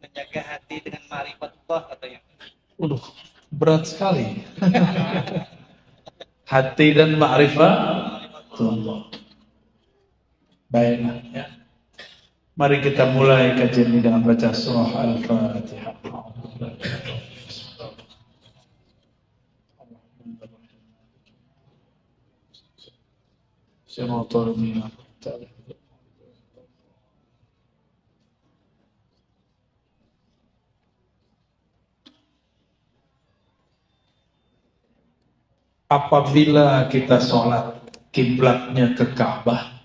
menjaga hati dengan ma'rifatullah katanya. Waduh, berat sekali. Hati dan ma'rifat Allah. Baiklah ya. Mari kita mulai kajian ini dengan baca surah Al-Fatihah. Apabila kita sholat kiblatnya ke Ka'bah,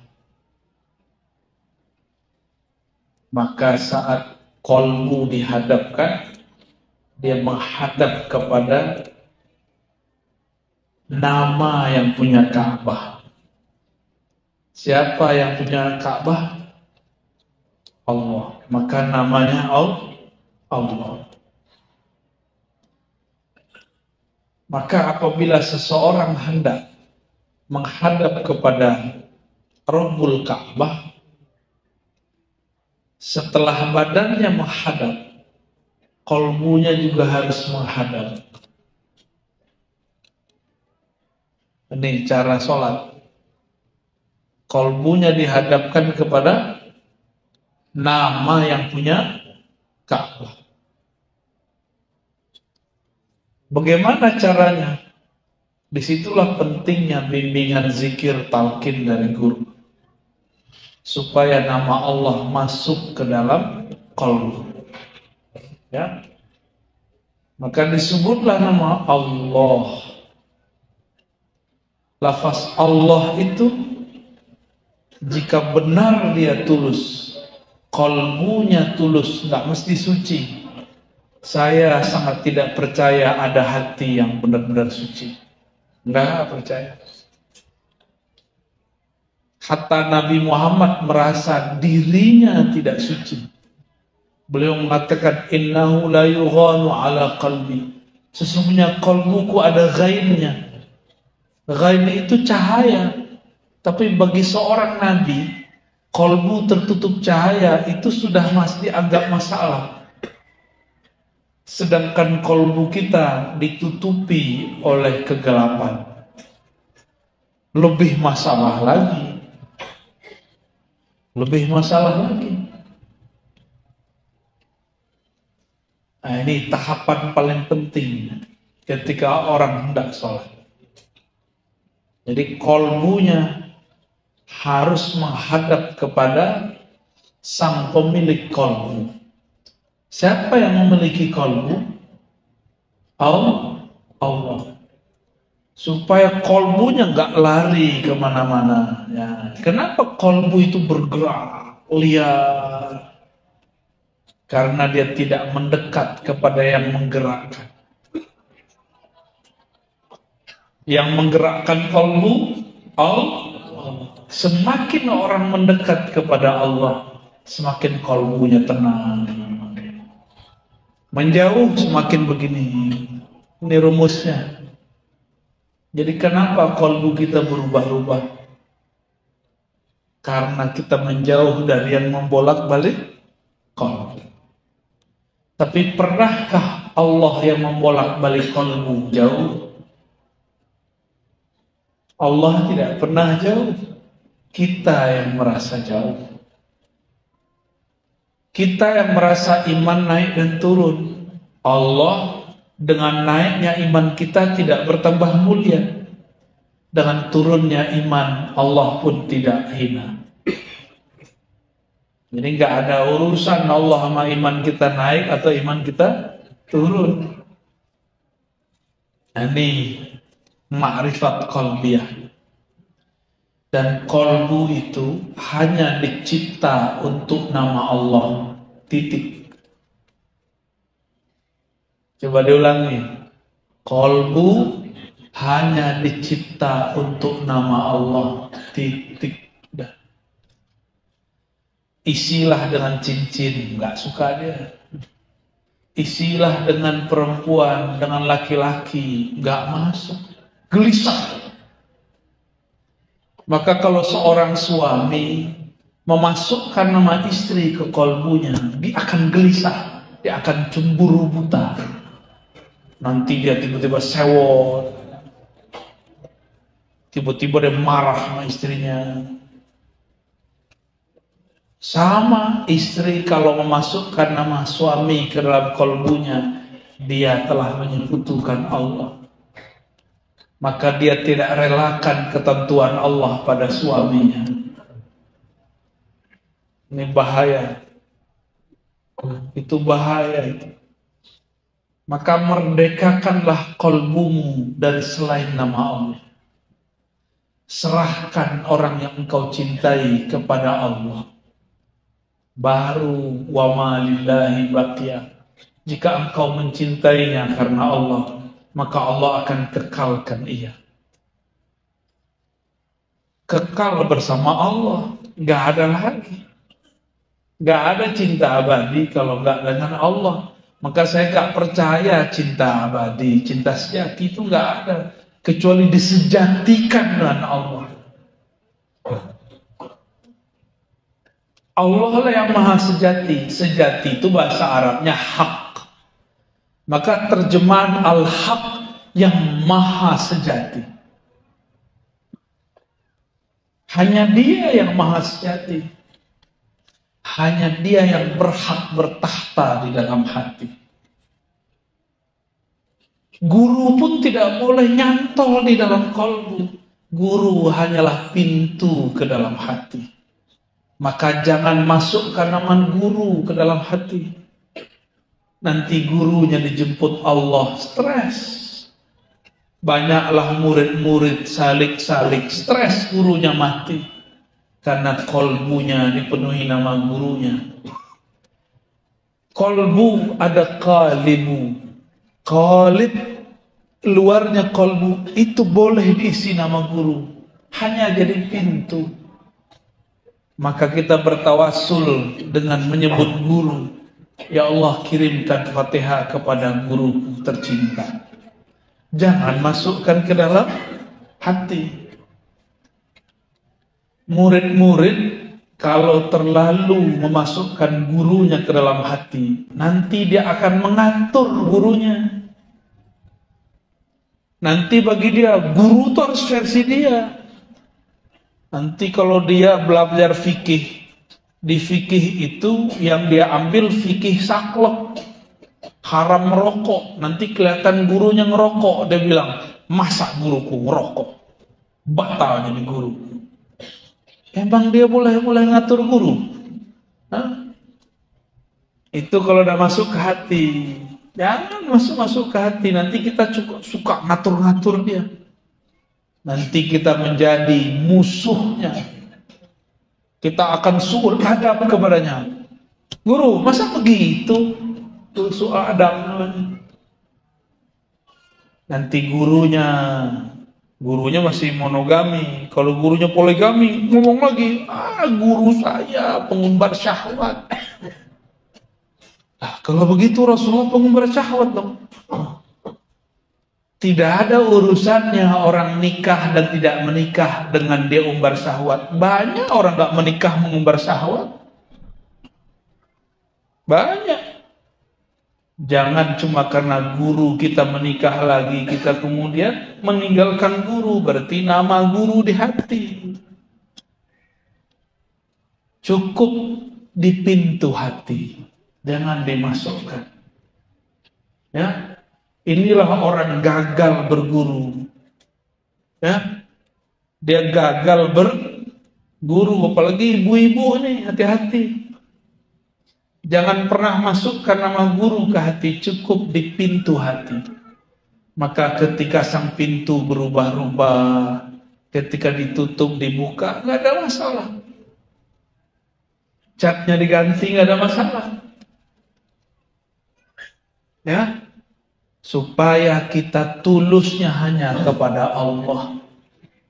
maka saat kolbu dihadapkan, dia menghadap kepada nama yang punya Ka'bah. Siapa yang punya Ka'bah? Allah. Maka namanya Allah. Maka apabila seseorang hendak menghadap kepada Rabbul Ka'bah, setelah badannya menghadap, kolbunya juga harus menghadap. Ini cara sholat. Kolbunya dihadapkan kepada nama yang punya Ka'bah. Bagaimana caranya? Disitulah pentingnya bimbingan zikir talqin dari guru, supaya nama Allah masuk ke dalam qalbu. Ya, maka disebutlah nama Allah. Lafaz Allah itu jika benar dia tulus, qalbunya tulus, nggak mesti suci. Saya sangat tidak percaya ada hati yang benar-benar suci. Enggak percaya. Hatta Nabi Muhammad merasa dirinya tidak suci. Beliau mengatakan, innahu la yughanu ala qalbi. Sesungguhnya qalbuku ada ghainnya. Ghain itu cahaya. Tapi bagi seorang Nabi, qalbu tertutup cahaya itu sudah masih agak masalah. Sedangkan kolbu kita ditutupi oleh kegelapan, lebih masalah lagi. Lebih masalah lagi. Nah, ini tahapan paling penting ketika orang hendak sholat. Jadi kolbunya harus menghadap kepada sang pemilik kolbu. Siapa yang memiliki kolbu? Allah. Supaya kolbunya nggak lari kemana-mana. Ya. Kenapa kolbu itu bergerak liar? Karena dia tidak mendekat kepada yang menggerakkan. Yang menggerakkan kolbu Allah. Semakin orang mendekat kepada Allah, semakin kolbunya tenang. Menjauh semakin begini. Ini rumusnya. Jadi kenapa kolbu kita berubah-ubah? Karena kita menjauh dari yang membolak-balik kolbu. Tapi pernahkah Allah yang membolak-balik kolbu jauh? Allah tidak pernah jauh. Kita yang merasa jauh. Kita yang merasa iman naik dan turun. Allah dengan naiknya iman kita tidak bertambah mulia. Dengan turunnya iman Allah pun tidak hina. Jadi nggak ada urusan Allah sama iman kita naik atau iman kita turun. Ini ma'rifat qalbiyah. Dan kolbu itu hanya dicipta untuk nama Allah. Titik. Coba diulangi. Kolbu hanya dicipta untuk nama Allah. Titik. Dah. Isilah dengan cincin, nggak suka dia. Isilah dengan perempuan, dengan laki-laki, nggak masuk. Gelisah. Maka kalau seorang suami memasukkan nama istri ke kolbunya, dia akan gelisah. dia akan cemburu buta. Nanti dia tiba-tiba sewot, tiba-tiba dia marah sama istrinya. Sama istri kalau memasukkan nama suami ke dalam kalbunya, dia telah menyekutukan Allah. Maka dia tidak relakan ketentuan Allah pada suaminya. Ini bahaya. Itu bahaya itu. Maka merdekakanlah kalbumu dari selain nama Allah. Serahkan orang yang engkau cintai kepada Allah. Baru wa ma lillahi baqiya. Jika engkau mencintainya karena Allah, maka Allah akan kekalkan ia. Kekal bersama Allah, nggak ada lagi. Nggak ada cinta abadi kalau nggak dengan Allah. Maka saya nggak percaya cinta abadi, cinta sejati itu nggak ada. Kecuali disejatikan dengan Allah. Allah lah yang maha sejati. Sejati itu bahasa Arabnya hak. Maka terjemahan al-haq yang maha sejati. Hanya dia yang maha sejati. Hanya dia yang berhak bertahta di dalam hati. Guru pun tidak boleh nyantol di dalam kalbu. Guru hanyalah pintu ke dalam hati. Maka jangan masukkan nama guru ke dalam hati. Nanti gurunya dijemput Allah, stres. Banyaklah murid-murid salik-salik, stres gurunya mati. Karena kolbunya dipenuhi nama gurunya. Kolbu ada qalibu. Qalib, luarnya kolbu, itu boleh diisi nama guru. Hanya jadi pintu. Maka kita bertawassul dengan menyebut guru. Ya Allah, kirimkan Fatihah kepada guruku tercinta. Jangan masukkan ke dalam hati. Murid-murid kalau terlalu memasukkan gurunya ke dalam hati, nanti dia akan mengatur gurunya. Nanti bagi dia, guru itu harus versi dia. Nanti kalau dia belajar fikih, di fikih itu yang dia ambil fikih saklek, haram merokok. Nanti kelihatan gurunya ngerokok, dia bilang, masa guruku ngerokok? Batal jadi guru. Emang dia boleh ngatur guru? Hah? Itu kalau udah masuk ke hati. Jangan masuk ke hati. Nanti kita suka ngatur-ngatur dia. Nanti kita menjadi musuhnya. Kita akan suul adab kepadanya. Guru, masa begitu? Itu soal adab. Nanti gurunya masih monogami. Kalau gurunya poligami, ngomong lagi, guru saya pengumbar syahwat. Nah, kalau begitu Rasulullah pengumbar syahwat dong. Tidak ada urusannya orang nikah dan tidak menikah dengan dia umbar syahwat. Banyak orang gak menikah mengumbar syahwat. Banyak. Jangan cuma karena guru kita menikah lagi, kita kemudian meninggalkan guru. Berarti nama guru di hati. Cukup di pintu hati. Jangan dimasukkan. Ya. Inilah orang gagal berguru. Ya. Dia gagal berguru. Apalagi ibu-ibu nih, hati-hati. Jangan pernah masukkan nama guru ke hati. Cukup di pintu hati. Maka ketika sang pintu berubah-ubah, ketika ditutup, dibuka, nggak ada masalah. Catnya diganti, nggak ada masalah. Ya. Supaya kita tulusnya hanya kepada Allah.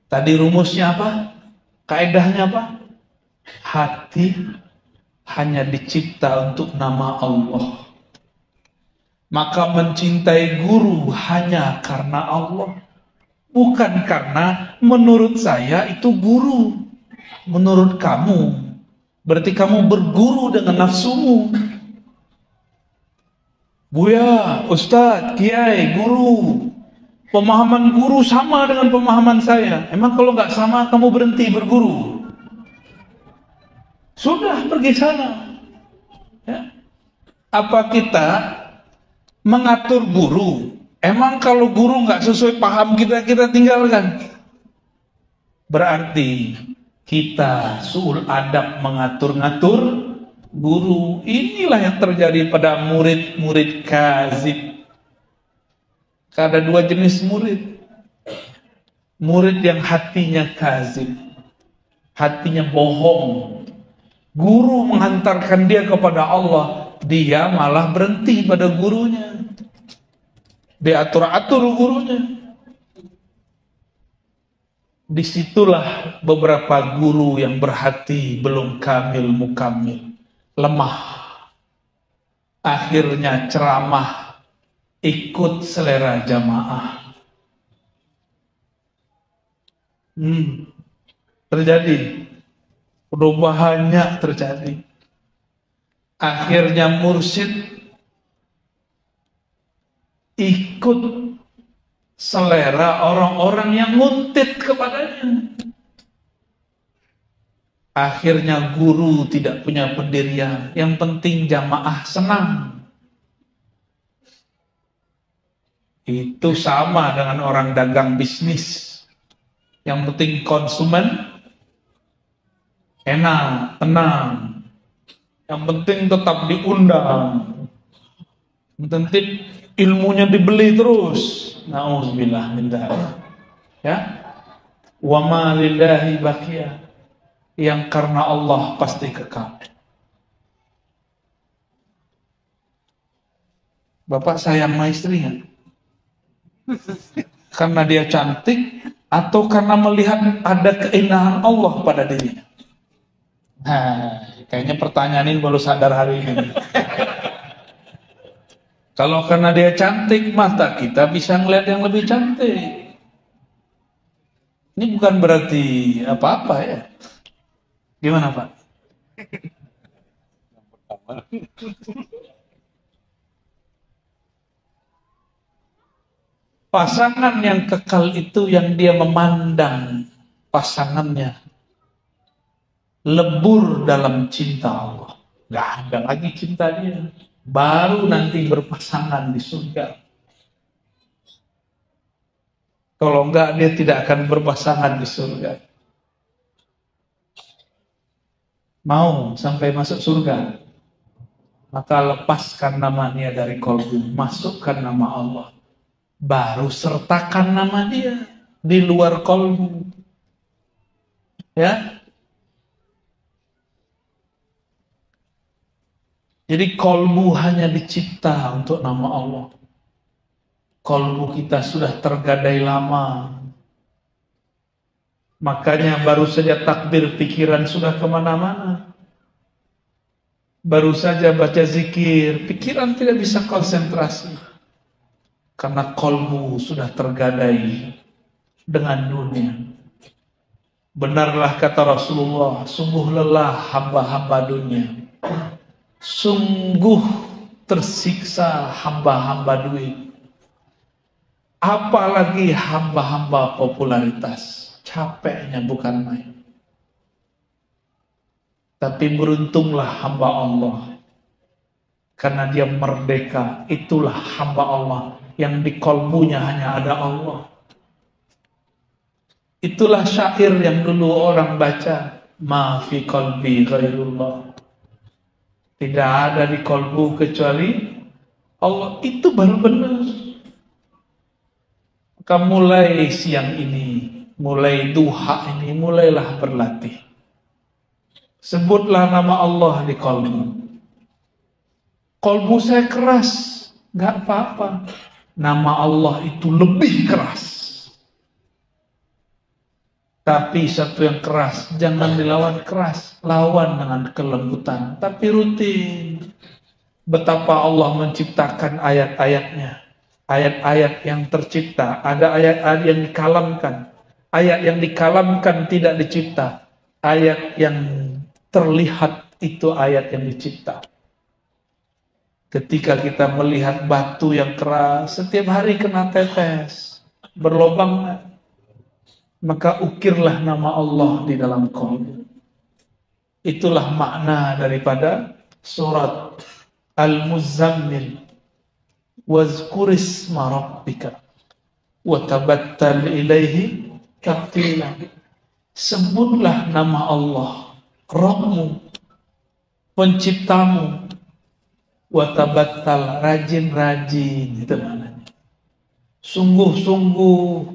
Tadi rumusnya apa? Kaedahnya apa? Hati hanya dicipta untuk nama Allah. Maka mencintai guru hanya karena Allah. Bukan karena menurut saya itu guru. Menurut kamu. Berarti kamu berguru dengan nafsumu. Buya, Ustadz, Kiai, guru. Pemahaman guru sama dengan pemahaman saya. Emang kalau nggak sama kamu berhenti berguru? Sudah pergi sana. Ya. Apa kita mengatur guru? Emang kalau guru nggak sesuai paham kita, kita tinggalkan. Berarti kita suul adab mengatur-ngatur guru. Inilah yang terjadi pada murid-murid kazib. Ada dua jenis murid. Murid yang hatinya kazib, hatinya bohong. Guru menghantarkan dia kepada Allah, dia malah berhenti pada gurunya. Diatur-atur gurunya. Disitulah beberapa guru yang berhati belum kamil mukamil, lemah. Akhirnya ceramah ikut selera jamaah. Terjadi perubahannya terjadi. Akhirnya mursyid ikut selera orang-orang yang nguntit kepadanya. Akhirnya guru tidak punya pendirian. Yang penting jamaah senang. Itu sama dengan orang dagang bisnis. Yang penting konsumen enak, tenang. Yang penting tetap diundang. Yang penting ilmunya dibeli terus. Nauzubillah min dzalik. Ya. Wa ma lillahi baqiya. Yang karena Allah pasti kekal. Bapak sayang sama istrinya? Karena dia cantik atau karena melihat ada keindahan Allah pada dirinya? Nah, kayaknya pertanyaan ini baru sadar hari ini. Kalau karena dia cantik, mata kita bisa ngeliat yang lebih cantik. Ini bukan berarti apa-apa ya. Gimana Pak? Pasangan yang kekal itu yang dia memandang pasangannya lebur dalam cinta Allah. Gak ada lagi cinta dia. Baru nanti berpasangan di surga. Kalau enggak dia tidak akan berpasangan di surga. Mau sampai masuk surga, maka lepaskan namanya dari kolbu, masukkan nama Allah. Baru sertakan nama dia di luar kolbu. Ya. Jadi kolbu hanya dicipta untuk nama Allah. Kolbu kita sudah tergadai lama. Makanya baru saja takbir pikiran sudah kemana-mana. Baru saja baca zikir, pikiran tidak bisa konsentrasi. Karena kolbu sudah tergadai dengan dunia. Benarlah kata Rasulullah, sungguh lelah hamba-hamba dunia. Sungguh tersiksa hamba-hamba duit. Apalagi hamba-hamba popularitas. Capeknya bukan main. Tapi beruntunglah hamba Allah. Karena dia merdeka. Itulah hamba Allah. Yang di kolbunya hanya ada Allah. Itulah syair yang dulu orang baca. Ma fi qalbi ghairullah. Tidak ada di kolbu kecuali Allah. Itu baru benar. Maka mulai siang ini, mulai duha ini, mulailah berlatih. Sebutlah nama Allah di kolbu. Kolbu saya keras, gak apa-apa. Nama Allah itu lebih keras. Tapi satu yang keras, jangan dilawan keras. Lawan dengan kelembutan. Tapi rutin. Betapa Allah menciptakan ayat-ayatnya. Ayat-ayat yang tercipta. Ada ayat-ayat yang dikalamkan. Ayat yang dikalamkan tidak dicipta. Ayat yang terlihat itu ayat yang dicipta. Ketika kita melihat batu yang keras, setiap hari kena tetes, berlobang, maka ukirlah nama Allah di dalam qalbu. Itulah makna daripada surat Al-Muzammil. Wazkurisma rabbika wa tabattal ilaihi tabtila. Sebutlah nama Allah, Rabbmu, penciptamu, wa tabattal, rajin-rajin, itu maknanya. Sungguh-sungguh,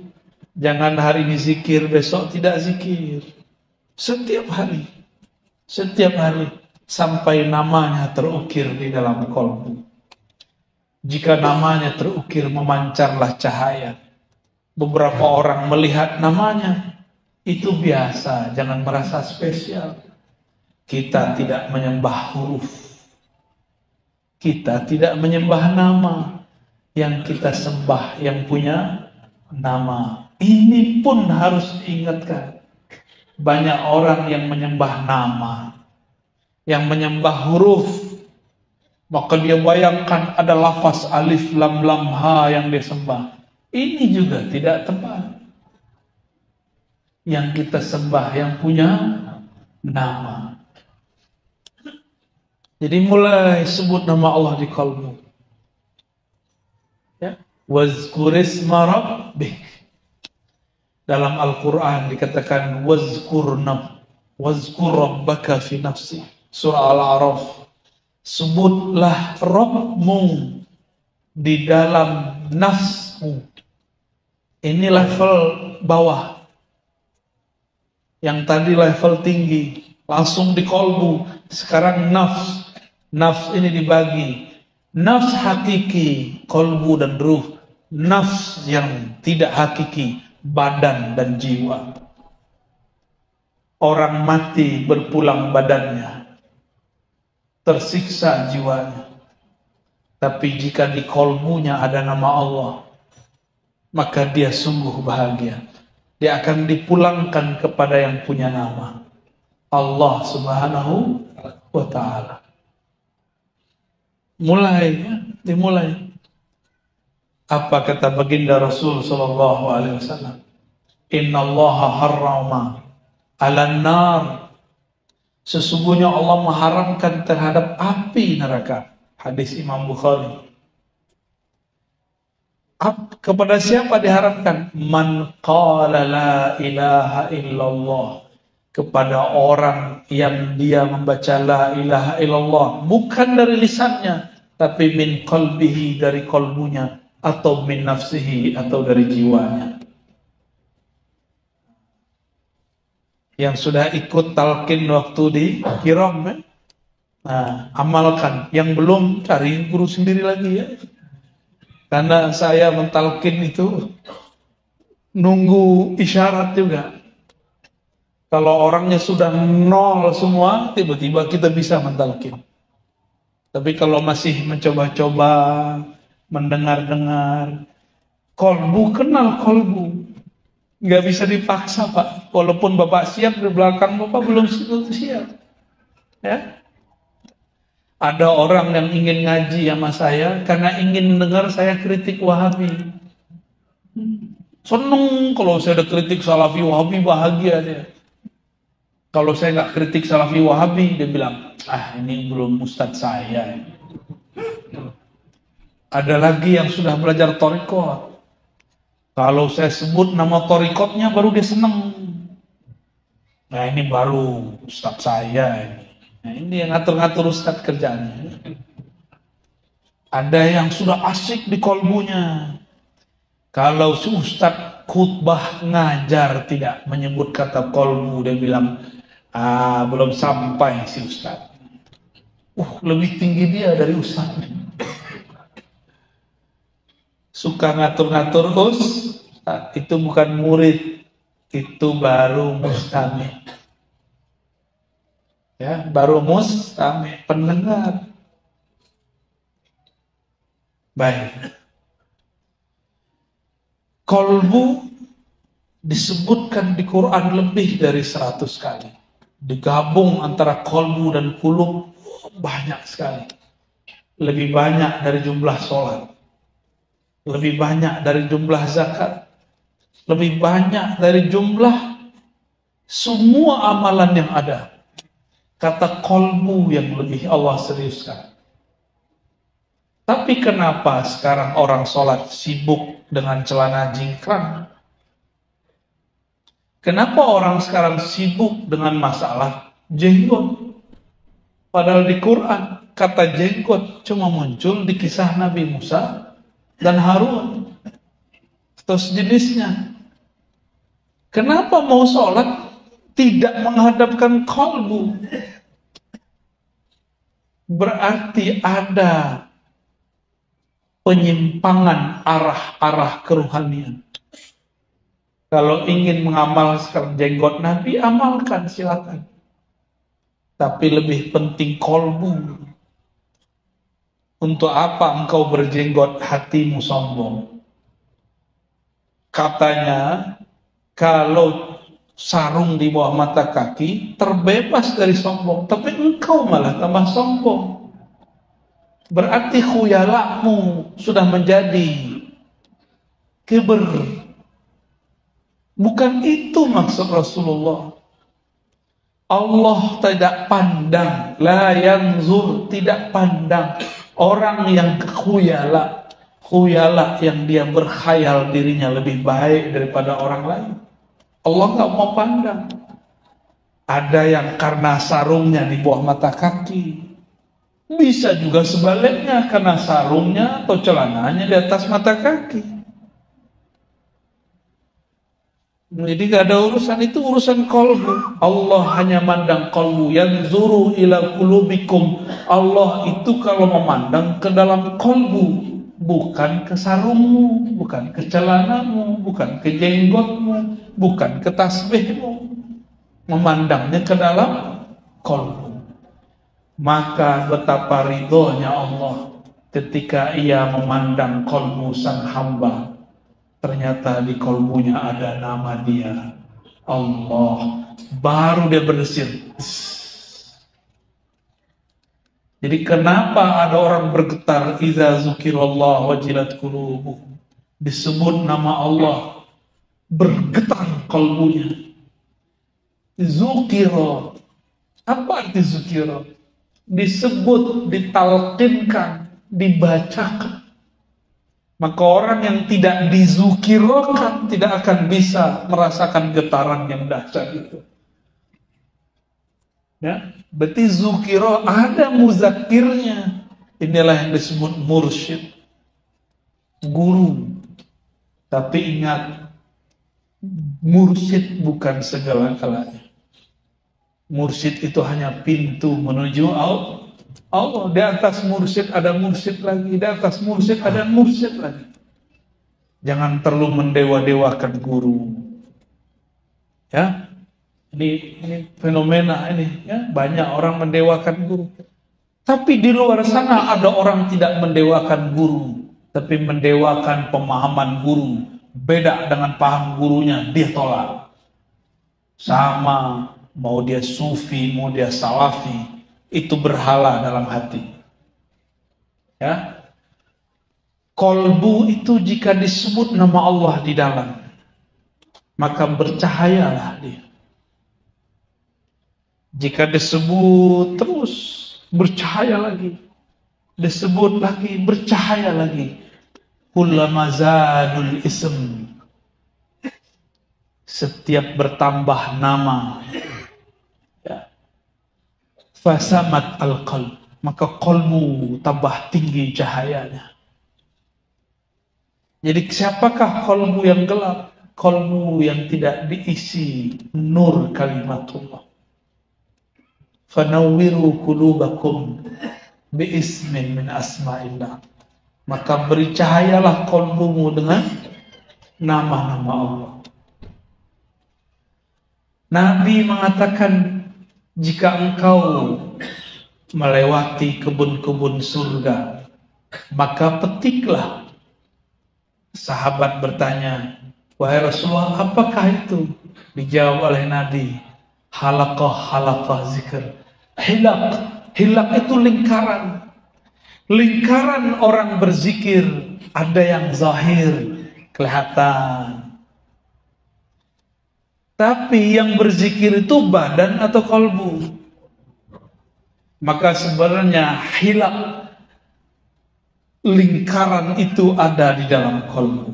jangan hari ini zikir, besok tidak zikir. Setiap hari, sampai namanya terukir di dalam qalbu. Jika namanya terukir, memancarlah cahaya. Beberapa orang melihat namanya, itu biasa, jangan merasa spesial. Kita tidak menyembah huruf, kita tidak menyembah nama. Yang kita sembah yang punya nama. Ini pun harus diingatkan. Banyak orang yang menyembah nama, yang menyembah huruf, maka dia bayangkan ada lafaz alif lam lam ha yang dia sembah. Ini juga tidak tepat. Yang kita sembah yang punya nama. Jadi mulai sebut nama Allah di qalbu. Ya, wazkurisma rabbik. Dalam Al-Quran dikatakan wazkur rabbaka fi nafsi. Surah Al-A'raf. Sebutlah Rabbmu di dalam nafsmu. Ini level bawah. Yang tadi level tinggi, langsung di qalbu. Sekarang nafs. Nafs ini dibagi. Nafs hakiki, qalbu dan ruh. Nafs yang tidak hakiki, badan dan jiwa. Orang mati berpulang badannya, tersiksa jiwanya. Tapi jika di qalbunya ada nama Allah, maka dia sungguh bahagia. Dia akan dipulangkan kepada yang punya nama, Allah Subhanahu wa ta'ala. Dimulai. Apa kata baginda Rasul sallallahu alaihi wasallam? Inna Allah harrama 'alan nar. Sesungguhnya Allah mengharamkan terhadap api neraka. Hadis Imam Bukhari. Kepada siapa diharamkan? Man qala la ilaha illallah. Kepada orang yang dia membaca la ilaha illallah, bukan dari lisannya, tapi min qalbihi, dari qalbunya, atau min nafsihi, atau dari jiwanya. Yang sudah ikut talqin waktu di Kiram, nah, amalkan. Yang belum, cari guru sendiri lagi ya. Karena saya mentalkin itu nunggu isyarat juga. Kalau orangnya sudah nol semua, tiba-tiba kita bisa mentalkin. Tapi kalau masih mencoba-coba, mendengar-dengar, kolbu, kenal kolbu. Nggak bisa dipaksa, Pak. Walaupun Bapak siap, di belakang Bapak belum siap. Ya. Ada orang yang ingin ngaji sama saya karena ingin mendengar saya kritik Wahabi. Seneng kalau saya ada kritik Salafi Wahabi, bahagia dia. Kalau saya nggak kritik Salafi Wahabi, dia bilang, ini belum ustadz saya. Ada lagi yang sudah belajar thariqat. Kalau saya sebut nama thariqatnya, baru dia seneng. Nah, ini baru ustadz saya ini. Nah, ini yang ngatur-ngatur ustadz kerjaannya. Ada yang sudah asik di kolbunya. Kalau si ustadz khutbah ngajar tidak menyebut kata kolbu, dia bilang, belum sampai si ustadz. Lebih tinggi dia dari ustadz. Suka ngatur-ngatur ustadz, itu bukan murid, itu baru mustami. Ya, baru mustami, pendengar. Baik. Kolbu disebutkan di Quran lebih dari 100 kali. Digabung antara kolbu dan kulub banyak sekali. lebih banyak dari jumlah sholat, lebih banyak dari jumlah zakat, lebih banyak dari jumlah semua amalan yang ada. Kata kolbu yang lebih Allah seriuskan. Tapi kenapa sekarang orang sholat sibuk dengan celana jingkrang? Kenapa orang sekarang sibuk dengan masalah jenggot? Padahal di Quran kata jenggot cuma muncul di kisah Nabi Musa dan Harun atau sejenisnya. Kenapa mau sholat tidak menghadapkan kolbu? Berarti ada penyimpangan arah-arah kerohanian. Kalau ingin mengamalkan jenggot Nabi, amalkan, silakan. Tapi lebih penting kolbu. Untuk apa engkau berjenggot, hatimu sombong? Katanya, kalau sarung di bawah mata kaki, terbebas dari sombong. Tapi engkau malah tambah sombong. Berarti khuyalakmu sudah menjadi kiber. Bukan itu maksud Rasulullah. Allah tidak pandang, la yanzur, tidak pandang orang yang khuyala yang dia berkhayal dirinya lebih baik daripada orang lain. Allah nggak mau pandang. Ada yang karena sarungnya di bawah mata kaki, bisa juga sebaliknya karena sarungnya atau celananya di atas mata kaki. Jadi gak ada urusan, itu urusan kolbu. Allah hanya mandang kolbu. Yanzuru ila qulubikum. Allah itu kalau memandang ke dalam kolbu, bukan ke sarungmu, bukan ke celanamu, bukan ke jenggotmu, bukan ke tasbihmu. Memandangnya ke dalam kolbu. Maka betapa ridhonya Allah ketika ia memandang kolbu sang hamba. Ternyata di kolbunya ada nama dia, Allah. Baru dia berdesir. Jadi kenapa ada orang bergetar idza zukirallah wajilat qulubuhum? Disebut nama Allah, bergetar kolbunya. Zukira. Apa arti zukira? Disebut, ditalqinkan, dibacakan. Maka orang yang tidak dizukirkan tidak akan bisa merasakan getaran yang dahsyat itu. Ya, berarti zukiro ada muzakirnya. Inilah yang disebut mursyid, guru. Tapi ingat, mursyid bukan segala-galanya. Mursyid itu hanya pintu menuju Allah. Di atas mursyid ada mursyid lagi, di atas mursyid ada mursyid lagi. Jangan terlalu mendewa-dewakan guru. Ya, ini fenomena ini. Ya, banyak orang mendewakan guru. Tapi di luar sana ada orang tidak mendewakan guru, tapi mendewakan pemahaman guru. Beda dengan paham gurunya, dia tolak. Sama, mau dia sufi, mau dia salafi, itu berhala dalam hati. Ya. Kolbu itu jika disebut nama Allah di dalam, maka bercahayalah dia. Jika disebut terus, bercahaya lagi. Disebut lagi, bercahaya lagi. Kullama zadul ism. Setiap bertambah nama, fasamat al-qalb, maka kolbu tambah tinggi cahayanya. Jadi siapakah kolbu yang gelap? Kolbu yang tidak diisi nur kalimatullah. Fanawwiru qulubakum biismin min asma'illah. Maka beri cahayalah kolbumu dengan nama-nama Allah. Nabi mengatakan, jika engkau melewati kebun-kebun surga, maka petiklah. Sahabat bertanya, wahai Rasulullah, apakah itu? Dijawab oleh Nabi, halaqah zikr. Hilak itu lingkaran. Lingkaran orang berzikir ada yang zahir, kelihatan. Tapi yang berzikir itu badan atau kalbu? Maka sebenarnya hilaf lingkaran itu ada di dalam kalbu.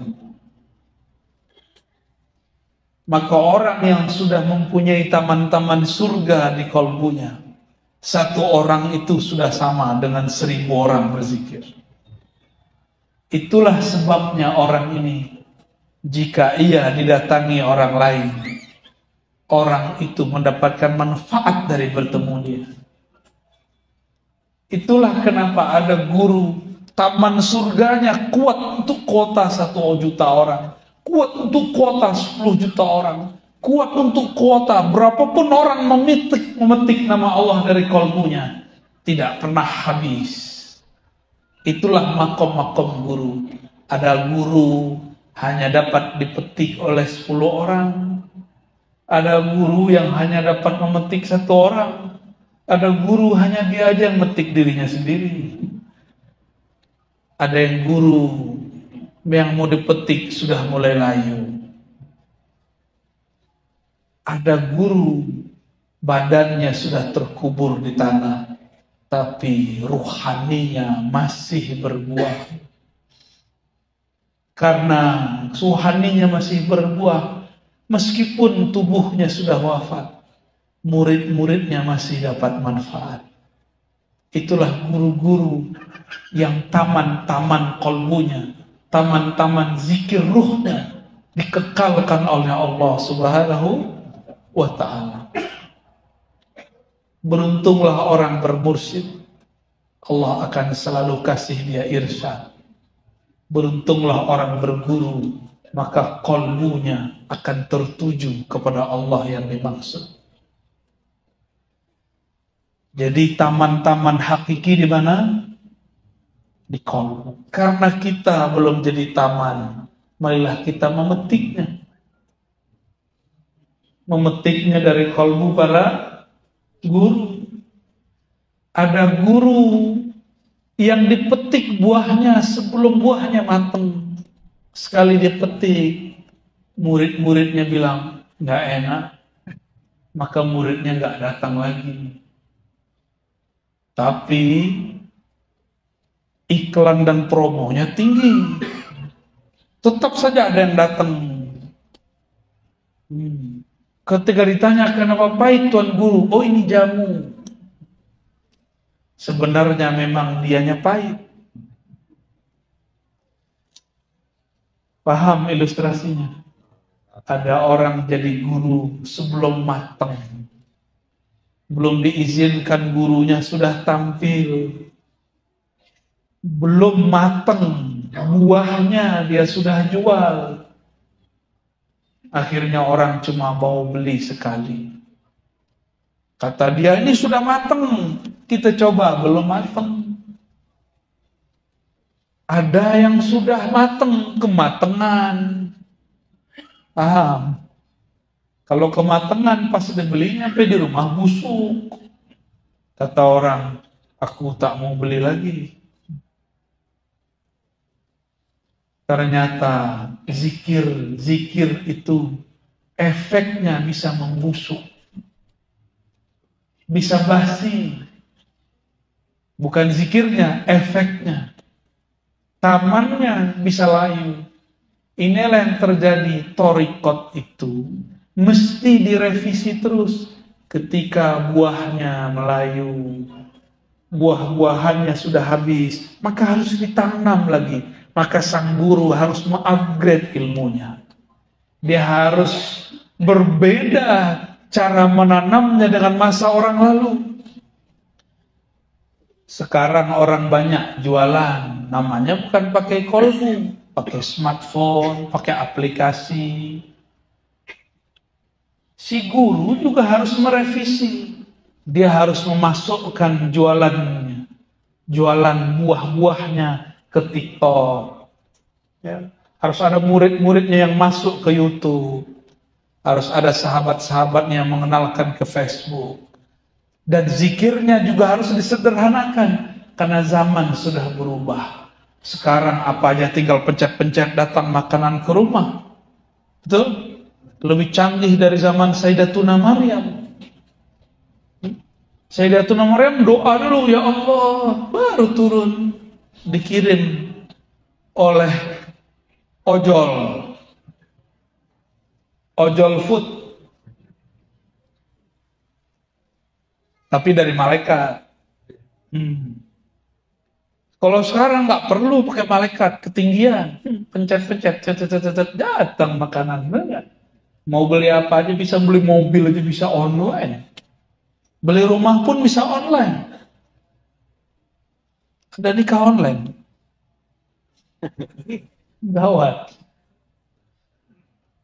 Maka orang yang sudah mempunyai taman-taman surga di kalbunya, satu orang itu sudah sama dengan 1000 orang berzikir. Itulah sebabnya orang ini, jika ia didatangi orang lain, orang itu mendapatkan manfaat dari bertemu dia. Itulah kenapa ada guru, taman surganya kuat untuk kuota 1 juta orang, kuat untuk kuota 10 juta orang, kuat untuk kuota berapapun orang memetik nama Allah dari kalbunya, tidak pernah habis. Itulah makom-makom guru. Ada guru hanya dapat dipetik oleh 10 orang. Ada guru yang hanya dapat memetik 1 orang. Ada guru hanya dia aja yang metik dirinya sendiri. Ada yang guru yang mau dipetik sudah mulai layu. Ada guru badannya sudah terkubur di tanah, tapi ruhaninya masih berbuah. Karena ruhaninya masih berbuah, meskipun tubuhnya sudah wafat, murid-muridnya masih dapat manfaat. Itulah guru-guru yang taman-taman kalbunya, taman-taman zikir ruhnya dikekalkan oleh Allah Subhanahu wa ta'ala. Beruntunglah orang bermursyid, Allah akan selalu kasih dia irsyad. Beruntunglah orang berguru, maka qalbunya akan tertuju kepada Allah yang dimaksud. Jadi taman-taman hakiki di mana? Di qalbu. Karena kita belum jadi taman, marilah kita memetiknya. Memetiknya dari qalbu para guru. Ada guru yang dipetik buahnya sebelum buahnya matang. Sekali dipetik, murid-muridnya bilang nggak enak, maka muridnya nggak datang lagi. Tapi iklan dan promonya tinggi, tetap saja ada yang datang. Ketika ditanya kenapa pahit Tuan Guru, oh ini jamu. Sebenarnya memang dianya pahit. Paham ilustrasinya? Ada orang jadi guru sebelum matang, belum diizinkan gurunya sudah tampil, belum matang buahnya dia sudah jual. Akhirnya orang cuma mau beli sekali. Kata dia, ini sudah matang, kita coba, belum matang. Ada yang sudah matang, kematangan. Paham? Kalau kematangan pas dibelinya sampai di rumah busuk. Kata orang, aku tak mau beli lagi. Ternyata zikir itu efeknya bisa membusuk, bisa basi. Bukan zikirnya, efeknya. Tamannya bisa layu. Inilah yang terjadi. Thariqat itu mesti direvisi terus. Ketika buahnya melayu, buah-buahannya sudah habis, maka harus ditanam lagi. Maka sang guru harus mengupgrade ilmunya. Dia harus berbeda cara menanamnya dengan masa orang lalu. Sekarang orang banyak jualan, namanya bukan pakai kolbu, pakai smartphone, pakai aplikasi. Si guru juga harus merevisi. Dia harus memasukkan jualannya, jualan buah-buahnya ke TikTok. Ya. Harus ada murid-muridnya yang masuk ke YouTube. Harus ada sahabat-sahabatnya yang mengenalkan ke Facebook. Dan zikirnya juga harus disederhanakan. Karena zaman sudah berubah. Sekarang apa aja tinggal pencet-pencet datang makanan ke rumah. Betul? Lebih canggih dari zaman Sayyidatuna Maryam. Sayyidatuna Maryam doa dulu, ya Allah, baru turun, dikirim oleh ojol food. Tapi dari malaikat. Kalau sekarang nggak perlu pakai malaikat, ketinggian, pencet-pencet, datang makanan, enggak? Mau beli apa aja bisa, beli mobil aja bisa online, beli rumah pun bisa online. Ada nikah online, gawat.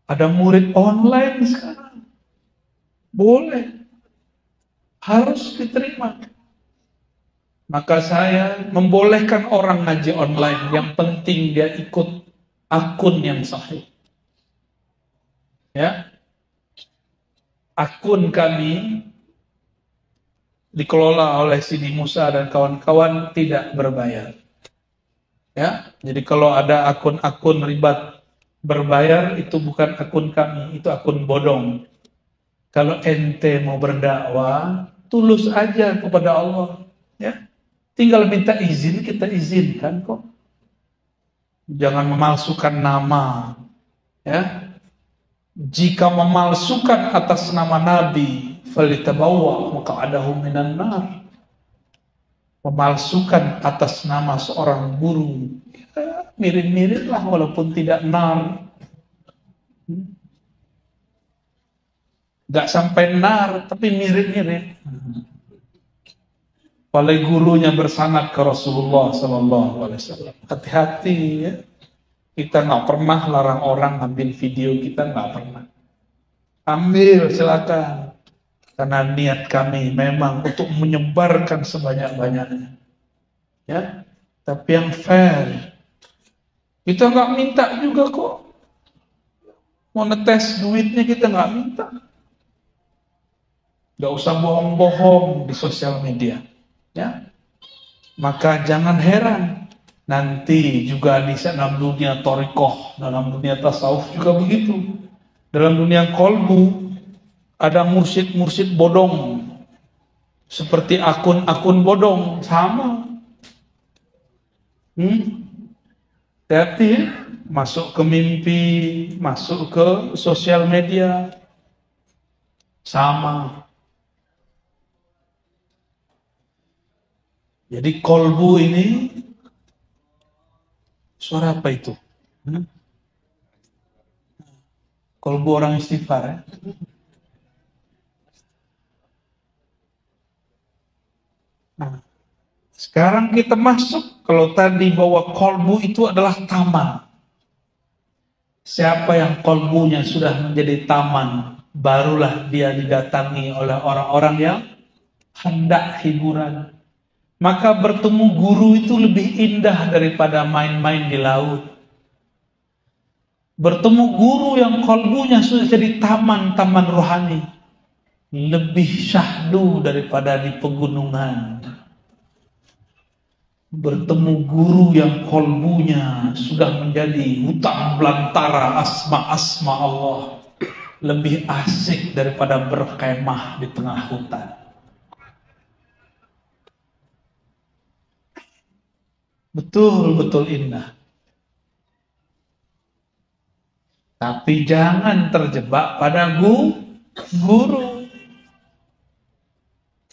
Ada murid online sekarang, boleh, harus diterima. Maka saya membolehkan orang ngaji online, yang penting dia ikut akun yang sahih. Ya, akun kami dikelola oleh Sidi Musa dan kawan-kawan, tidak berbayar. Ya, jadi kalau ada akun-akun ribat berbayar, itu bukan akun kami, itu akun bodong. Kalau ente mau berdakwah, tulus aja kepada Allah. Ya, tinggal minta izin, kita izinkan kok. Jangan memalsukan nama. Ya. Jika memalsukan atas nama Nabi, falitabawwa maq'adahu minan nar. Memalsukan atas nama seorang guru, ya, mirip-mirip lah walaupun tidak nar. Gak sampai nar, tapi mirip-mirip. Oleh gurunya bersanad ke Rasulullah SAW. Hati-hati ya. Kita nggak pernah larang orang ambil video kita, nggak pernah. Ambil silakan. Karena niat kami memang untuk menyebarkan sebanyak-banyaknya. Ya, tapi yang fair. Kita nggak minta juga kok. Mau ngetes duitnya kita nggak minta. Nggak usah bohong-bohong di sosial media. Ya, maka jangan heran. Nanti juga di dalam dunia thariqah, dalam dunia tasawuf juga begitu. Dalam dunia kolbu ada mursyid-mursyid bodong, seperti akun-akun bodong, sama. Hati-hati, masuk ke mimpi, masuk ke sosial media, sama. Jadi kolbu ini, suara apa itu? Kolbu orang istighfar ya. Nah, sekarang kita masuk, kalau tadi bahwa kolbu itu adalah taman. Siapa yang kolbunya sudah menjadi taman, barulah dia didatangi oleh orang-orang yang hendak hiburan. Maka bertemu guru itu lebih indah daripada main-main di laut. Bertemu guru yang kolbunya sudah jadi taman-taman rohani, lebih syahdu daripada di pegunungan. Bertemu guru yang kolbunya sudah menjadi hutan belantara asma-asma Allah, lebih asik daripada berkemah di tengah hutan. Betul-betul indah. Tapi jangan terjebak pada guru.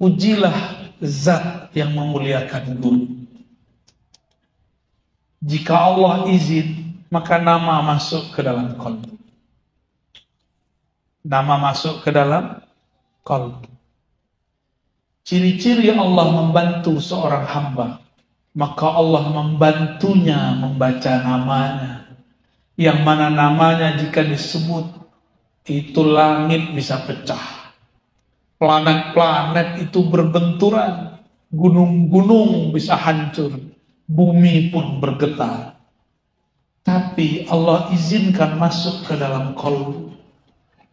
Pujilah zat yang memuliakan guru. Jika Allah izin, maka nama masuk ke dalam qalbu. Nama masuk ke dalam qalbu. Ciri-ciri Allah membantu seorang hamba, maka Allah membantunya membaca namanya. Yang mana namanya jika disebut, itu langit bisa pecah. Planet-planet itu berbenturan. Gunung-gunung bisa hancur. Bumi pun bergetar. Tapi Allah izinkan masuk ke dalam qalbu.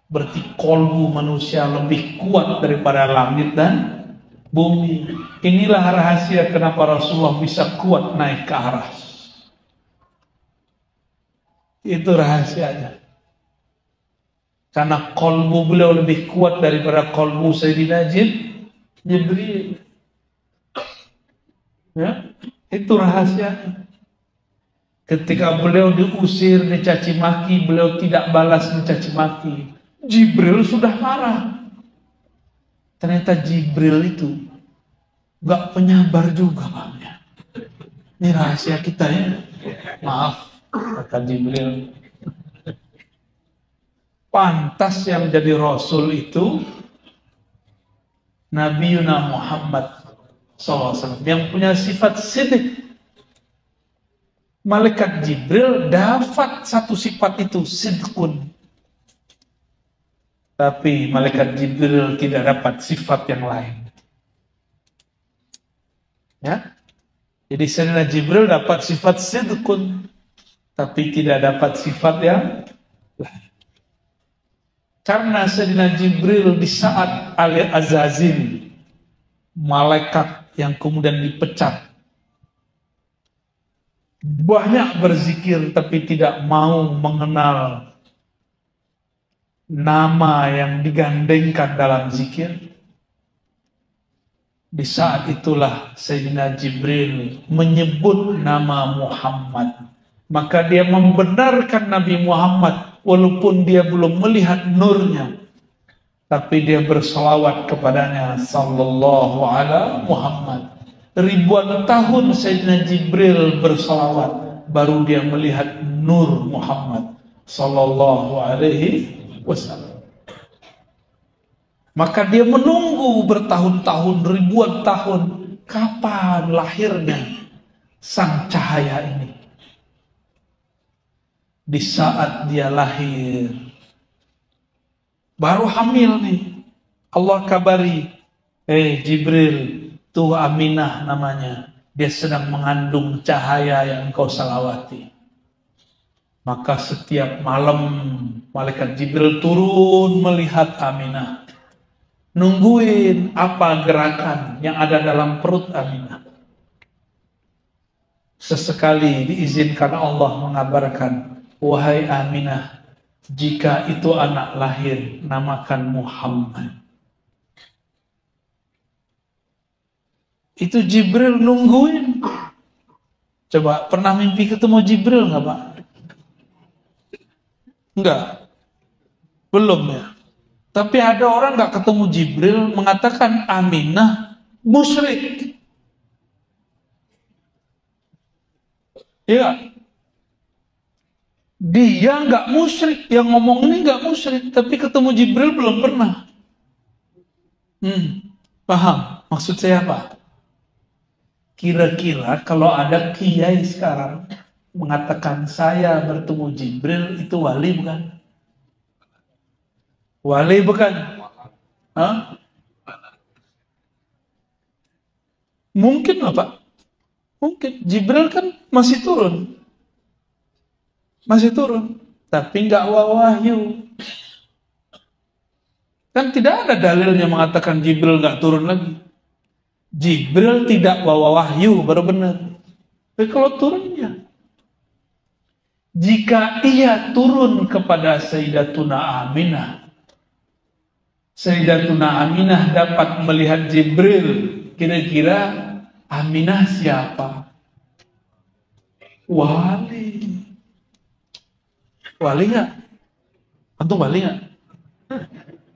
Berarti qalbu manusia lebih kuat daripada langit dan bumi. Inilah rahasia kenapa Rasulullah bisa kuat naik ke aras. Itu rahasianya. Karena kolbu beliau lebih kuat daripada kolbu Sayyidina Jibril. Ya, itu rahasianya. Ketika beliau diusir, dicaci maki, beliau tidak balas mencaci maki. Jibril sudah marah. Ternyata Jibril itu gak penyabar juga, Pak. Ini rahasia kita ya. Maaf, kata Jibril. Pantas yang jadi Rasul itu Nabi Muhammad SAW yang punya sifat sidq. Malaikat Jibril dapat satu sifat itu, sidqun. Tapi malaikat Jibril tidak dapat sifat yang lain. Ya. Jadi Sayyidina Jibril dapat sifat sidqun, tapi tidak dapat sifat yang lain. Karena Sayyidina Jibril di saat Al-Azazil, malaikat yang kemudian dipecat, banyak berzikir tapi tidak mau mengenal nama yang digandengkan dalam zikir. Di saat itulah Sayyidina Jibril menyebut nama Muhammad. Maka dia membenarkan Nabi Muhammad walaupun dia belum melihat nurnya. Tapi dia berselawat kepadanya sallallahu alaihi Muhammad. Ribuan tahun Sayyidina Jibril berselawat, baru dia melihat nur Muhammad sallallahu alaihi wasallam. Maka dia menunggu bertahun-tahun, ribuan tahun, kapan lahirnya sang cahaya ini. Di saat dia lahir, baru hamil nih, Allah kabari, Jibril, tuh Aminah namanya, dia sedang mengandung cahaya yang engkau salawati. Maka setiap malam malaikat Jibril turun melihat Aminah, nungguin apa gerakan yang ada dalam perut Aminah. Sesekali diizinkan Allah mengabarkan, wahai Aminah, jika itu anak lahir, namakan Muhammad. Itu Jibril nungguin. Coba pernah mimpi ketemu Jibril nggak, Pak? Enggak. Belum ya. Tapi ada orang nggak ketemu Jibril mengatakan Aminah musyrik. Iya. Dia nggak musyrik, yang ngomong ini nggak musyrik, tapi ketemu Jibril belum pernah. Paham? Maksud saya apa? Kira-kira kalau ada kiai sekarang mengatakan saya bertemu Jibril, itu wali bukan? Wali bukan? Hah? Mungkin lah Pak. Mungkin. Jibril kan masih turun. Masih turun. Tapi nggak wahyu. Kan tidak ada dalilnya mengatakan Jibril nggak turun lagi. Jibril tidak bawa wahyu, baru benar. Tapi kalau turunnya, jika ia turun kepada Sayyidatuna Aminah, Sayyidatuna Aminah dapat melihat Jibril, kira-kira Aminah siapa? Wali. Wali nggak? Antum wali nggak?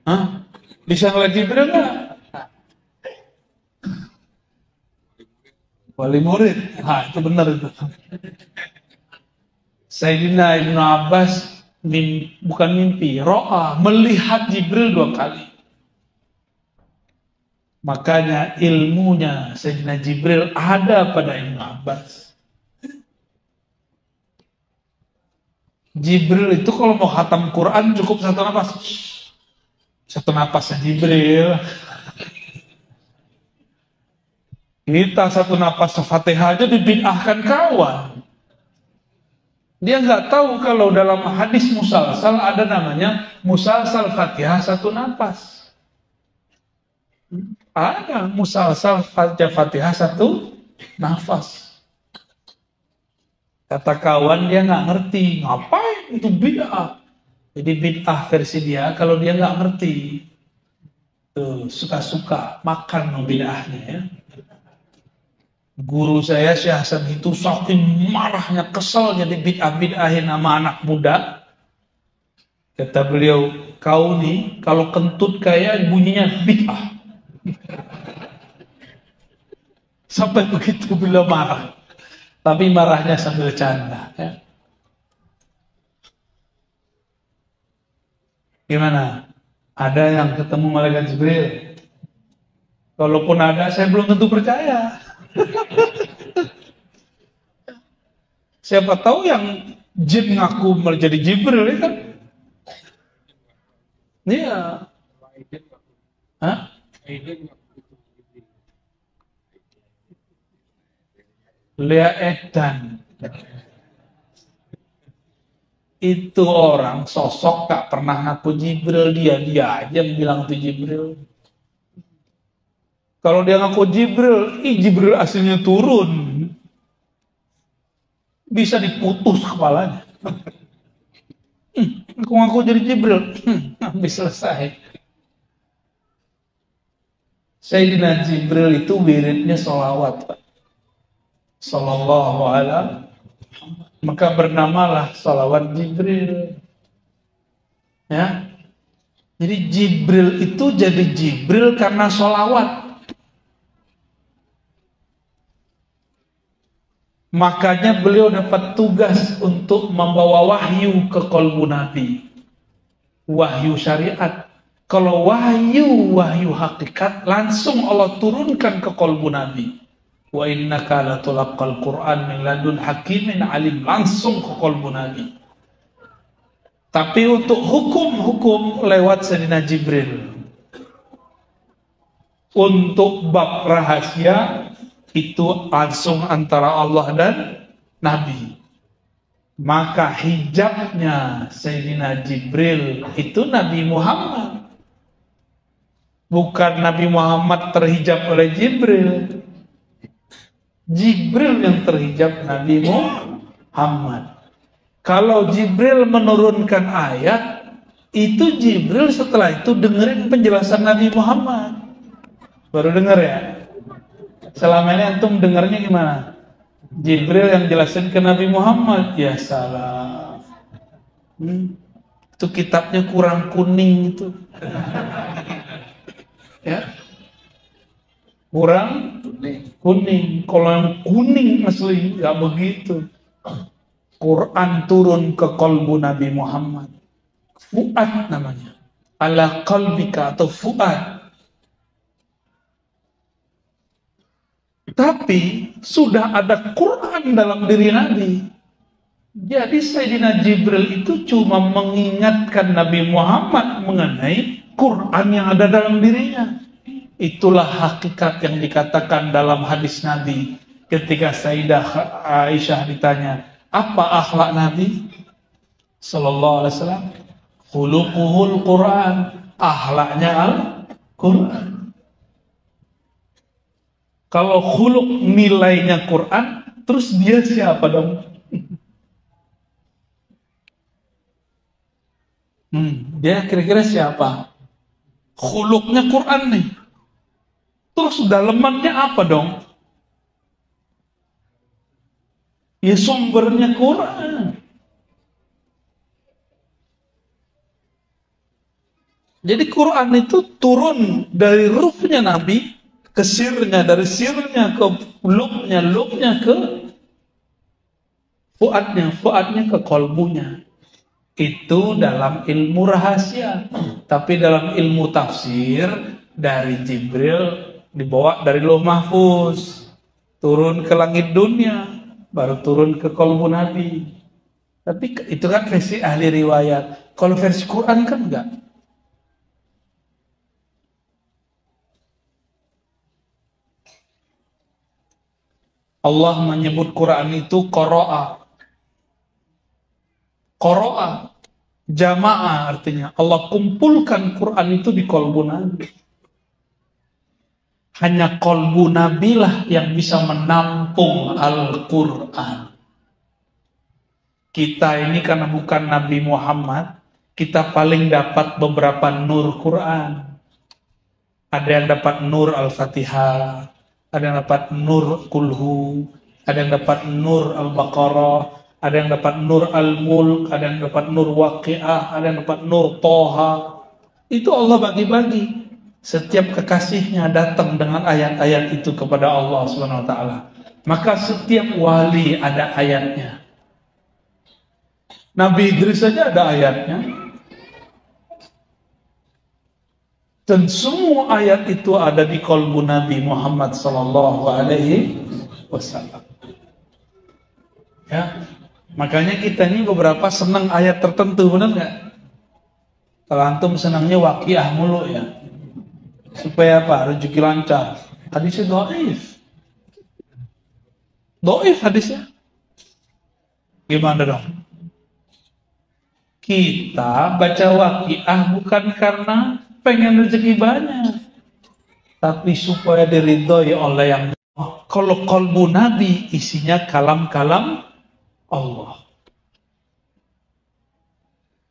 Hah? Bisa ngeliat Jibril nggak? Wali murid. Nah, itu benar itu. Sayyidina Ibnu Abbas bukan mimpi, ro'a, melihat Jibril 2 kali. Makanya ilmunya Sayyidina Jibril ada pada Ibnu Abbas. Jibril itu kalau mau khatam Quran cukup 1 napas. 1 napasnya Jibril. Kita 1 napas Fatihah aja dibid'ahkan kawan. Dia nggak tahu kalau dalam hadis musalsal ada namanya musalsal Fatihah 1 napas. Ada musalsal baca Fatihah satu nafas. Kata kawan dia nggak ngerti, ngapain itu bid'ah. Jadi bid'ah versi dia kalau dia nggak ngerti. Tuh, suka-suka makan bid'ahnya ya. Guru saya Syekh Hasan itu saking marahnya, kesel jadi bid'ah-bid'ahin nama anak muda. Kata beliau, kau nih kalau kentut kayak bunyinya bid'ah. Sampai begitu beliau marah. Tapi marahnya sambil canda. Ya. Gimana? Ada yang ketemu malaikat Jibril? Kalaupun ada, saya belum tentu percaya. Siapa tahu yang jin ngaku menjadi Jibril ya kan? Iya. Hah? Lea Edan. Itu orang sosok tak pernah ngaku Jibril, dia aja yang bilang itu Jibril. Kalau dia ngaku Jibril, Jibril aslinya turun. Bisa diputus kepalanya. Ngaku jadi Jibril. Habis selesai. Sayyidina Jibril itu wiridnya sholawat, Pak. Sallallahu alaihi. Maka bernamalah sholawat Jibril. Ya. Jadi Jibril itu jadi Jibril karena sholawat. Makanya beliau dapat tugas untuk membawa wahyu ke qalbu Nabi. Wahyu syariat. Kalau wahyu hakikat langsung Allah turunkan ke qalbu Nabi. Wa innaka latulaqqal Qur'an min ladun hakimin alim, langsung ke qalbu Nabi. Tapi untuk hukum-hukum lewat Sayyidina Jibril. Untuk bab rahasia itu langsung antara Allah dan Nabi. Maka hijabnya Sayyidina Jibril itu Nabi Muhammad. Bukan Nabi Muhammad terhijab oleh Jibril. Jibril yang terhijab Nabi Muhammad. Kalau Jibril menurunkan ayat, itu Jibril setelah itu dengerin penjelasan Nabi Muhammad. Baru denger ya? Selama ini antum dengarnya gimana? Jibril yang jelasin ke Nabi Muhammad. Ya salah. Itu kitabnya kurang kuning itu. Ya. Kurang kuning. Kalau yang kuning asli gak begitu. Quran turun ke qalbu Nabi Muhammad. Fuad namanya. Ala qalbika atau fuad. Tapi sudah ada Quran dalam diri Nabi. Jadi Sayyidina Jibril itu cuma mengingatkan Nabi Muhammad mengenai Quran yang ada dalam dirinya. Itulah hakikat yang dikatakan dalam hadis Nabi. Ketika Sayyidah Aisyah ditanya, apa akhlak Nabi? Sallallahu alaihi wasallam. Khuluquhul Quran. Akhlaknya Al-Quran. Kalau khuluk nilainya Quran, terus dia siapa dong? Dia kira-kira siapa? Khuluknya Quran nih. Terus dalemannya apa dong? Ya sumbernya Quran. Jadi Quran itu turun dari ruhnya Nabi ke sirnya, dari sirnya ke lubnya ke fuadnya ke kolbunya. Itu dalam ilmu rahasia. Tapi dalam ilmu tafsir, dari Jibril dibawa dari Lauh Mahfuz, turun ke langit dunia, baru turun ke kolbu Nabi. Tapi itu kan versi ahli riwayat. Kalau versi Quran kan enggak. Allah menyebut Quran itu qara'a. Qara'a, jamaah artinya. Allah kumpulkan Quran itu di qalbu Nabi. Hanya kolbu Nabi lah yang bisa menampung Al-Quran. Kita ini karena bukan Nabi Muhammad, kita paling dapat beberapa nur Quran. Ada yang dapat nur Al-Fatihah, ada yang dapat nur Kulhu, ada yang dapat nur Al-Baqarah, ada yang dapat nur Al-Mulk, ada yang dapat nur Waqi'ah, ada yang dapat nur Toha. Itu Allah bagi-bagi. Setiap kekasihnya datang dengan ayat-ayat itu kepada Allah Subhanahu wa taala. Maka setiap wali ada ayatnya. Nabi Idris saja ada ayatnya. Dan semua ayat itu ada di qalbu Nabi Muhammad sallallahu alaihi wasallam. Ya. Makanya kita ini beberapa senang ayat tertentu, benar nggak? Kalau antum senangnya Waqiah mulu ya. Supaya apa? Rezeki lancar. Hadisnya dhaif. Dhaif hadisnya. Gimana dong? Kita baca Waqiah bukan karena pengen rezeki banyak, tapi supaya diridhoi oleh yang. Kalau qalbu Nabi isinya kalam-kalam Allah.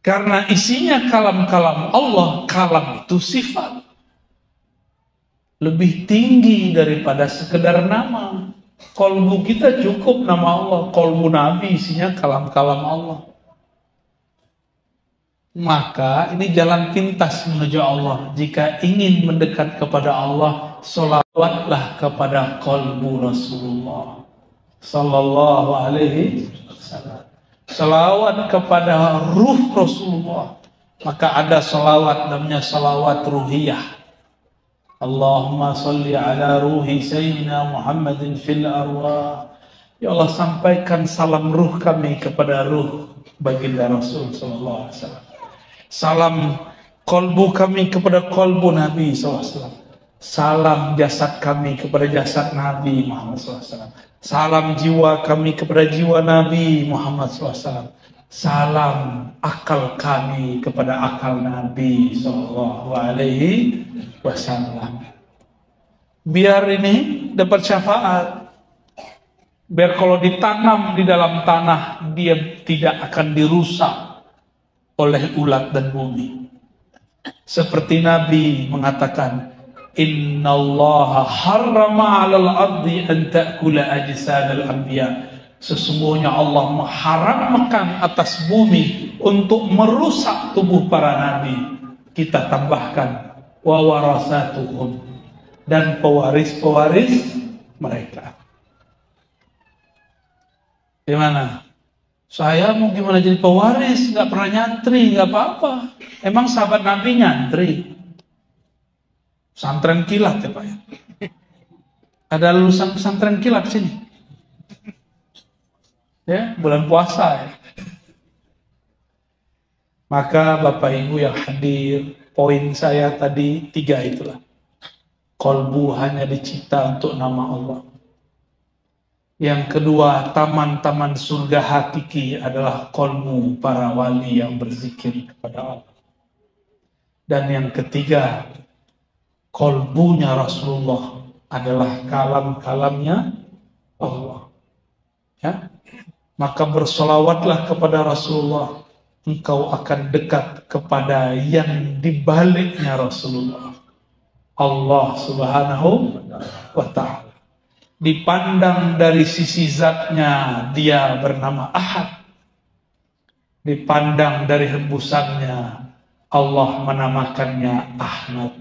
Karena isinya kalam-kalam Allah, kalam itu sifat. Lebih tinggi daripada sekedar nama. Qalbu kita cukup nama Allah, qalbu Nabi isinya kalam-kalam Allah. Maka ini jalan pintas menuju Allah. Jika ingin mendekat kepada Allah, sholawatlah kepada qalbu Rasulullah sallallahu alaihi wasallam. Sholawat kepada ruh Rasulullah. Maka ada sholawat namanya sholawat ruhiyah. Allahumma salli ala ruhi Sayyidina Muhammadin fil arwah. Ya Allah, sampaikan salam ruh kami kepada ruh baginda Rasul sallallahu alaihi wasallam. Salam kolbu kami kepada kolbu Nabi SAW. Salam jasad kami kepada jasad Nabi Muhammad SAW. Salam jiwa kami kepada jiwa Nabi Muhammad SAW. Salam akal kami kepada akal Nabi Sallallahu Alaihi Wasallam. Biar ini dapat syafaat. Biar kalau ditanam di dalam tanah, dia tidak akan dirusak oleh ulat dan bumi. Seperti Nabi mengatakan, Innallaha harrama 'alal ardi an ta'kula ajsadal anbiya. Sesungguhnya Allah mengharamkan atas bumi untuk merusak tubuh para nabi. Kita tambahkan wa warasatuhum, dan pewaris-pewaris mereka. Gimana? Saya mau gimana jadi pewaris? Nggak pernah nyantri, nggak apa-apa. Emang sahabat Nabi nyantri? Pesantren kilat ya Pak ya? Ada lulusan pesantren kilat sini? Ya, bulan puasa ya. Maka Bapak Ibu yang hadir, poin saya tadi 3 itulah. Kolbu hanya dicipta untuk nama Allah. Yang kedua, taman-taman surga hakiki adalah kolbu para wali yang berzikir kepada Allah. Dan yang ketiga, kolbunya Rasulullah adalah kalam-kalamnya Allah. Ya. Maka bersolawatlah kepada Rasulullah, engkau akan dekat kepada yang dibaliknya Rasulullah, Allah Subhanahu wa ta'ala. Dipandang dari sisi zatnya, dia bernama Ahad. Dipandang dari hembusannya, Allah menamakannya Ahmad.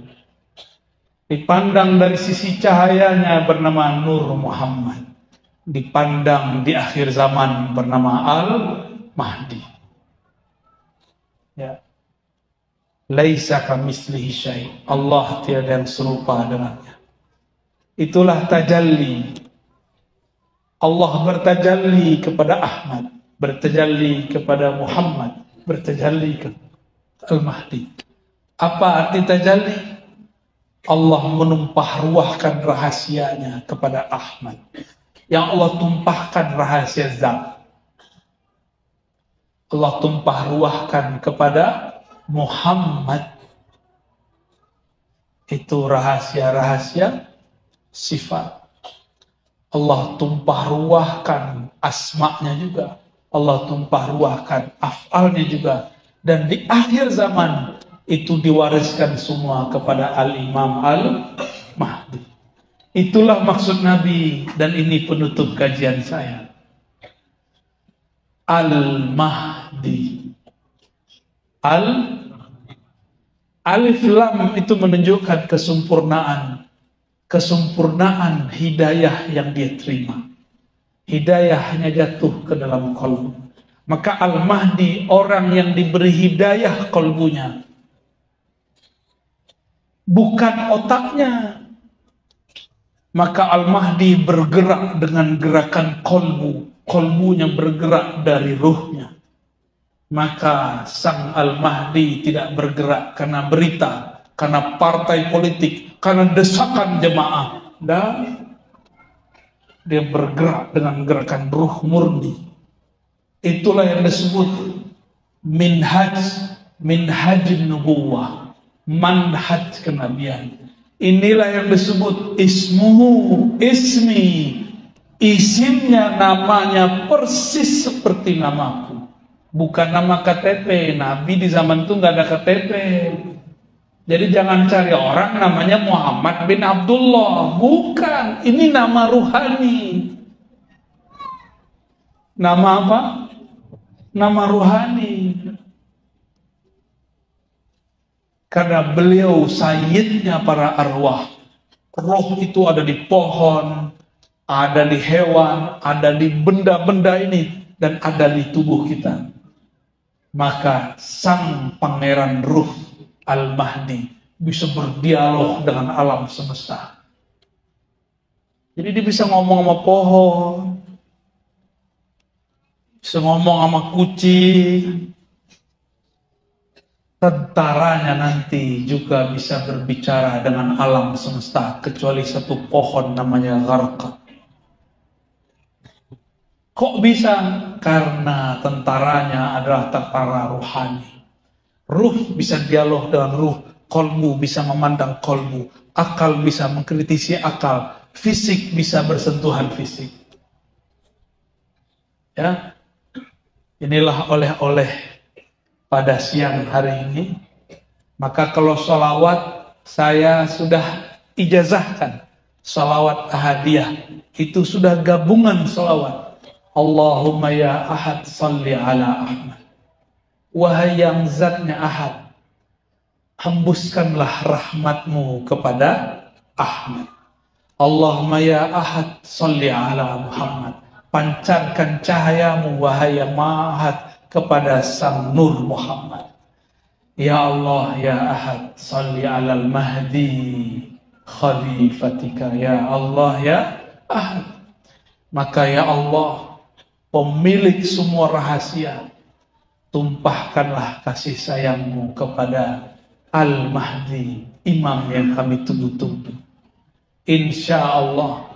Dipandang dari sisi cahayanya, bernama Nur Muhammad. Dipandang di akhir zaman, bernama Al-Mahdi. Ya. Laisa kamitslihi syai'. Allah tiada yang serupa dengannya. Itulah tajalli. Allah bertajalli kepada Ahmad, bertajalli kepada Muhammad, bertajalli ke Al-Mahdi. Apa arti tajalli? Allah menumpah ruahkan rahasianya kepada Ahmad. Yang Allah tumpahkan rahasia zat. Allah tumpah ruahkan kepada Muhammad. Itu rahasia-rahasia sifat. Allah tumpah ruahkan asma'nya juga. Allah tumpah ruahkan af'alnya juga. Dan di akhir zaman itu diwariskan semua kepada Al-Imam Al-Mahdi. Itulah maksud Nabi, dan ini penutup kajian saya. Al-Mahdi. Alif Lam itu menunjukkan kesempurnaan. Kesempurnaan hidayah yang dia terima. Hidayahnya jatuh ke dalam kalbu. Maka Al-Mahdi orang yang diberi hidayah kalbunya. Bukan otaknya. Maka Al-Mahdi bergerak dengan gerakan kalbu. Kalbunya bergerak dari ruhnya. Maka sang Al-Mahdi tidak bergerak karena berita, karena partai politik, karena desakan jemaah. Dan dia bergerak dengan gerakan ruh murni. Itulah yang disebut minhajin nubuwah, manhaj kenabian. Inilah yang disebut ismi. Isimnya, namanya persis seperti namaku. Bukan nama KTP. Nabi di zaman itu nggak ada KTP. Jadi jangan cari orang namanya Muhammad bin Abdullah. Bukan. Ini nama ruhani. Nama apa? Nama ruhani. Karena beliau sayyidnya para arwah. Roh itu ada di pohon, ada di hewan, ada di benda-benda ini, dan ada di tubuh kita. Maka sang pangeran ruh Al-Mahdi bisa berdialog dengan alam semesta. Jadi dia bisa ngomong sama pohon, bisa ngomong sama kucing. Tentaranya nanti juga bisa berbicara dengan alam semesta, kecuali satu pohon namanya Gharqad. Kok bisa? Karena tentaranya adalah tentara ruhani. Ruh bisa dialog dengan ruh, kolbu bisa memandang kolbu, akal bisa mengkritisi akal, fisik bisa bersentuhan fisik. Ya, inilah oleh-oleh pada siang hari ini. Maka kalau sholawat, saya sudah ijazahkan sholawat ahadiyah, itu sudah gabungan sholawat. Allahumma ya ahad salli ala Ahmad. Wahai yang zatnya ahad, hembuskanlah rahmatmu kepada Ahmad. Allahumma ya ahad salli ala Muhammad. Pancarkan cahayamu wahai yang ahad kepada sang Nur Muhammad. Ya Allah ya ahad salli ala al-Mahdi khalifatika. Ya Allah ya ahad. Maka ya Allah, pemilik semua rahasia, tumpahkanlah kasih sayangmu kepada Al-Mahdi, imam yang kami tunggu-tunggu. Insya Allah,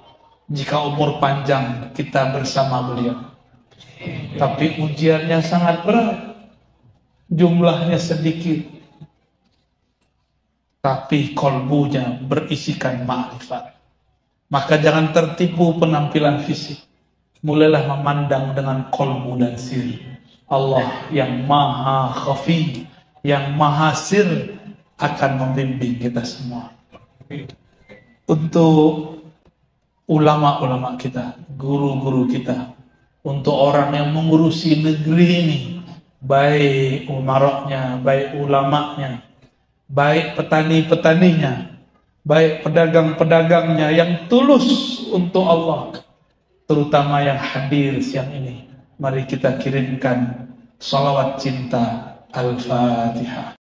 jika umur panjang kita bersama beliau. Tapi ujiannya sangat berat, jumlahnya sedikit, tapi kolbunya berisikan ma'rifat. Maka jangan tertipu penampilan fisik. Mulailah memandang dengan kolbu dan sir. Allah yang maha khafi, yang maha sir akan membimbing kita semua. Untuk ulama-ulama kita, guru-guru kita, untuk orang yang mengurusi negeri ini, baik umaroknya, baik ulamanya, baik petani-petaninya, baik pedagang-pedagangnya yang tulus untuk Allah, terutama yang hadir siang ini. Mari kita kirimkan salawat cinta. Al-Fatihah.